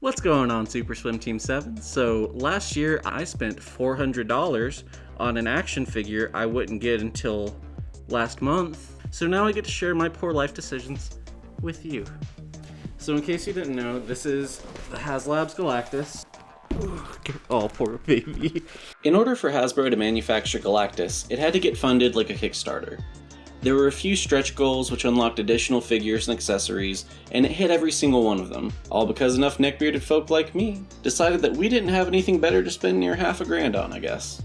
What's going on, Super Swim Team 7? So last year I spent $400 on an action figure I wouldn't get until last month. So now I get to share my poor life decisions with you. So in case you didn't know, this is the HasLabs Galactus. Oh, poor baby. In order for Hasbro to manufacture Galactus, it had to get funded like a Kickstarter. There were a few stretch goals which unlocked additional figures and accessories, and it hit every single one of them, all because enough neck-bearded folk like me decided that we didn't have anything better to spend near $50,000 on, I guess.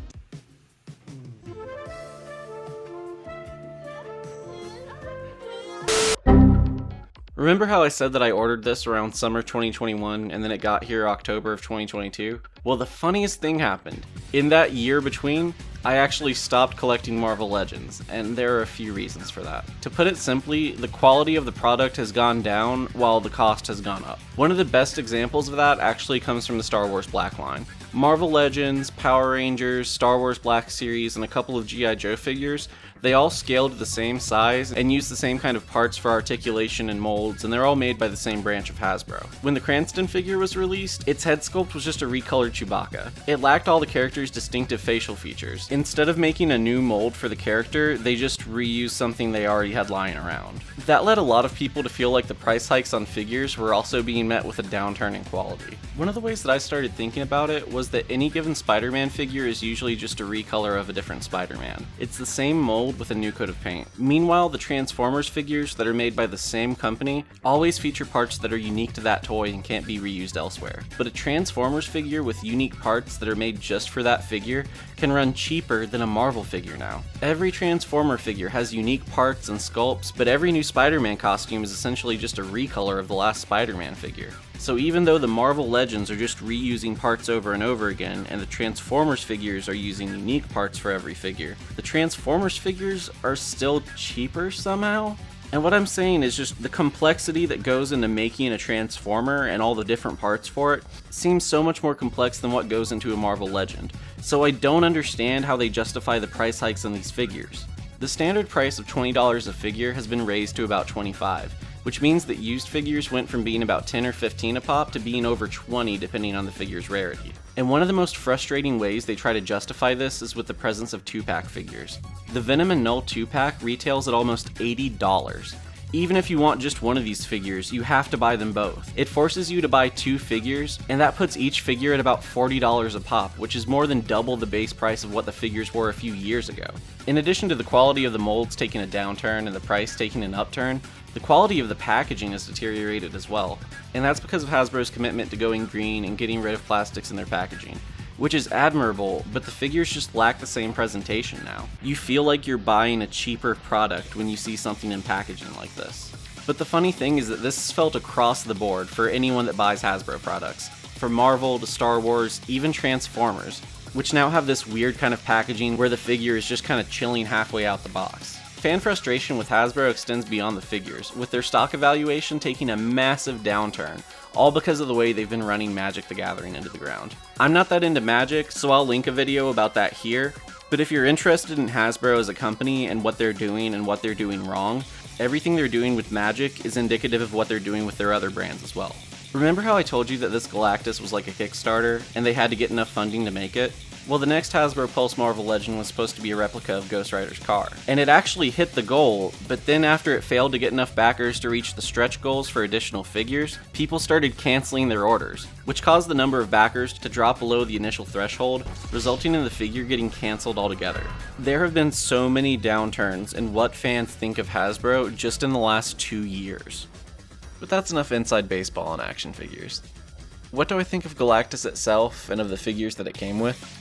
Remember how I said that I ordered this around summer 2021 and then it got here October of 2022? Well, the funniest thing happened. In that year between, I actually stopped collecting Marvel Legends, and there are a few reasons for that. To put it simply, the quality of the product has gone down while the cost has gone up. One of the best examples of that actually comes from the Star Wars Black line. Marvel Legends, Power Rangers, Star Wars Black Series, and a couple of G.I. Joe figures, they all scaled to the same size and use the same kind of parts for articulation and molds, and they're all made by the same branch of Hasbro. When the Cranston figure was released, its head sculpt was just a recolored Chewbacca. It lacked all the character's distinctive facial features. Instead of making a new mold for the character, they just reused something they already had lying around. That led a lot of people to feel like the price hikes on figures were also being met with a downturn in quality. One of the ways that I started thinking about it was that any given Spider-Man figure is usually just a recolor of a different Spider-Man. It's the same mold with a new coat of paint. Meanwhile, the Transformers figures that are made by the same company always feature parts that are unique to that toy and can't be reused elsewhere. But a Transformers figure with unique parts that are made just for that figure can run cheaper than a Marvel figure now. Every Transformer figure has unique parts and sculpts, but every new Spider-Man costume is essentially just a recolor of the last Spider-Man figure. So even though the Marvel Legends are just reusing parts over and over again, and the Transformers figures are using unique parts for every figure, the Transformers figures are still cheaper somehow? And what I'm saying is just the complexity that goes into making a Transformer and all the different parts for it seems so much more complex than what goes into a Marvel Legend. So I don't understand how they justify the price hikes on these figures. The standard price of $20 a figure has been raised to about $25, which means that used figures went from being about 10 or 15 a pop to being over 20 depending on the figure's rarity. And one of the most frustrating ways they try to justify this is with the presence of 2-pack figures. The Venom and Null 2-pack retails at almost $80. Even if you want just one of these figures, you have to buy them both. It forces you to buy 2 figures, and that puts each figure at about $40 a pop, which is more than double the base price of what the figures were a few years ago. In addition to the quality of the molds taking a downturn and the price taking an upturn, the quality of the packaging has deteriorated as well, and that's because of Hasbro's commitment to going green and getting rid of plastics in their packaging. Which is admirable, but the figures just lack the same presentation now. You feel like you're buying a cheaper product when you see something in packaging like this. But the funny thing is that this is felt across the board for anyone that buys Hasbro products. From Marvel to Star Wars, even Transformers, which now have this weird kind of packaging where the figure is just kind of chilling halfway out the box. Fan frustration with Hasbro extends beyond the figures, with their stock evaluation taking a massive downturn, all because of the way they've been running Magic the Gathering into the ground. I'm not that into Magic, so I'll link a video about that here, but if you're interested in Hasbro as a company and what they're doing wrong, everything they're doing with Magic is indicative of what they're doing with their other brands as well. Remember how I told you that this Galactus was like a Kickstarter, and they had to get enough funding to make it? Well, the next Hasbro Pulse Marvel Legend was supposed to be a replica of Ghost Rider's car, and it actually hit the goal, but then after it failed to get enough backers to reach the stretch goals for additional figures, people started canceling their orders, which caused the number of backers to drop below the initial threshold, resulting in the figure getting canceled altogether. There have been so many downturns in what fans think of Hasbro just in the last 2 years. But that's enough inside baseball on action figures. What do I think of Galactus itself and of the figures that it came with?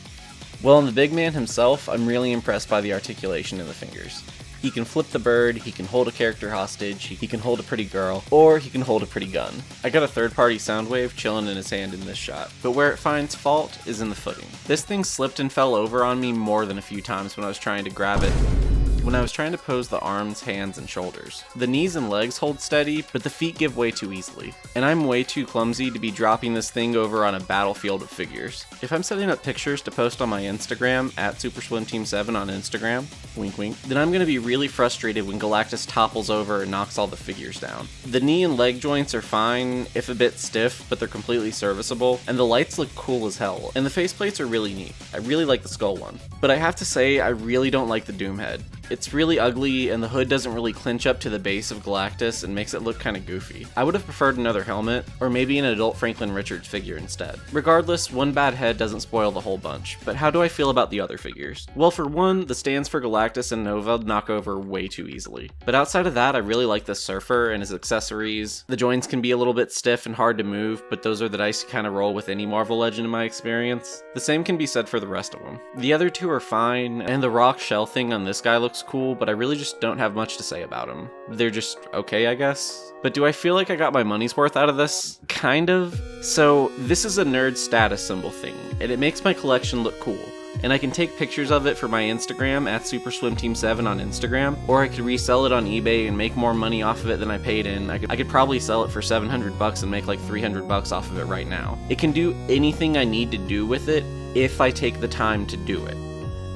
Well, in the big man himself, I'm really impressed by the articulation of the fingers. He can flip the bird, he can hold a character hostage, he can hold a pretty girl, or he can hold a pretty gun. I got a third-party Soundwave chilling in his hand in this shot, but where it finds fault is in the footing. This thing slipped and fell over on me more than a few times when I was trying to grab it. when I was trying to pose the arms, hands, and shoulders. The knees and legs hold steady, but the feet give way too easily. And I'm way too clumsy to be dropping this thing over on a battlefield of figures. If I'm setting up pictures to post on my Instagram, at SuperSwimTeam7 on Instagram, wink wink, then I'm gonna be really frustrated when Galactus topples over and knocks all the figures down. The knee and leg joints are fine, if a bit stiff, but they're completely serviceable, and the lights look cool as hell, and the faceplates are really neat. I really like the skull one. But I have to say, I really don't like the Doom head. It's really ugly, and the hood doesn't really clinch up to the base of Galactus and makes it look kinda goofy. I would have preferred another helmet, or maybe an adult Franklin Richards figure instead. Regardless, one bad head doesn't spoil the whole bunch, but how do I feel about the other figures? Well, for one, the stands for Galactus and Nova knock over way too easily. But outside of that, I really like the Surfer and his accessories. The joints can be a little bit stiff and hard to move, but those are the dice you kinda roll with any Marvel Legend in my experience. The same can be said for the rest of them. The other two are fine, and the rock shell thing on this guy looks cool, but I really just don't have much to say about them. They're just okay, I guess. But do I feel like I got my money's worth out of this? Kind of. So, this is a nerd status symbol thing, and it makes my collection look cool. And I can take pictures of it for my Instagram, at SuperSwimTeam7 on Instagram, or I could resell it on eBay and make more money off of it than I paid in. I could probably sell it for $700 and make like $300 off of it right now. It can do anything I need to do with it if I take the time to do it.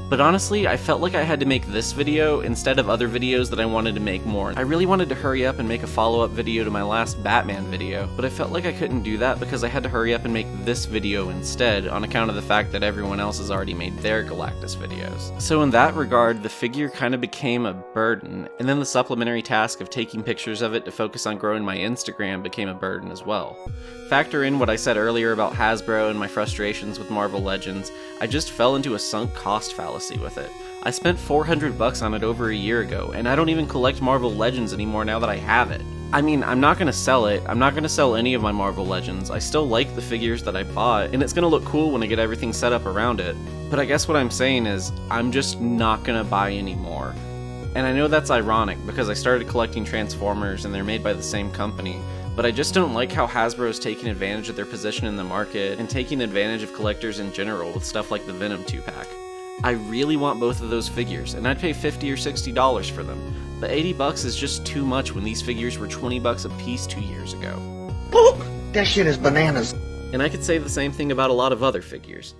But honestly, I felt like I had to make this video instead of other videos that I wanted to make more. I really wanted to hurry up and make a follow-up video to my last Batman video, but I felt like I couldn't do that because I had to hurry up and make this video instead on account of the fact that everyone else has already made their Galactus videos. So in that regard, the figure kind of became a burden, and then the supplementary task of taking pictures of it to focus on growing my Instagram became a burden as well. Factor in what I said earlier about Hasbro and my frustrations with Marvel Legends, I just fell into a sunk cost fallacy with it. I spent $400 on it over a year ago, and I don't even collect Marvel Legends anymore now that I have it. I mean, I'm not gonna sell it. I'm not gonna sell any of my Marvel Legends. I still like the figures that I bought, and it's gonna look cool when I get everything set up around it. But I guess what I'm saying is, I'm just not gonna buy any more. And I know that's ironic, because I started collecting Transformers and they're made by the same company, but I just don't like how Hasbro is taking advantage of their position in the market and taking advantage of collectors in general with stuff like the Venom 2-pack. I really want both of those figures, and I'd pay $50 or $60 for them, but $80 is just too much when these figures were $20 a piece 2 years ago. That shit is bananas. And I could say the same thing about a lot of other figures.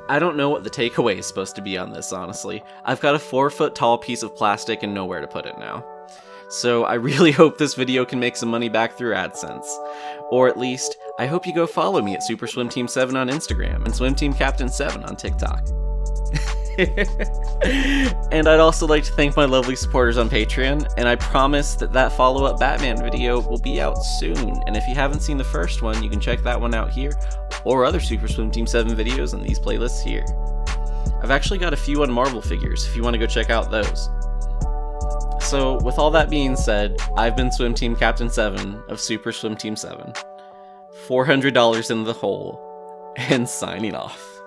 I don't know what the takeaway is supposed to be on this, honestly. I've got a 4-foot tall piece of plastic and nowhere to put it now. So I really hope this video can make some money back through AdSense. Or at least, I hope you go follow me at SuperSwimTeam7 on Instagram and SwimTeamCaptain7 on TikTok. And I'd also like to thank my lovely supporters on Patreon, and I promise that that follow-up Batman video will be out soon, and if you haven't seen the first one, you can check that one out here, or other Super Swim Team 7 videos in these playlists here. I've actually got a few on Marvel figures, if you want to go check out those. So, with all that being said, I've been Swim Team Captain 7 of Super Swim Team 7. $400 in the hole, and signing off.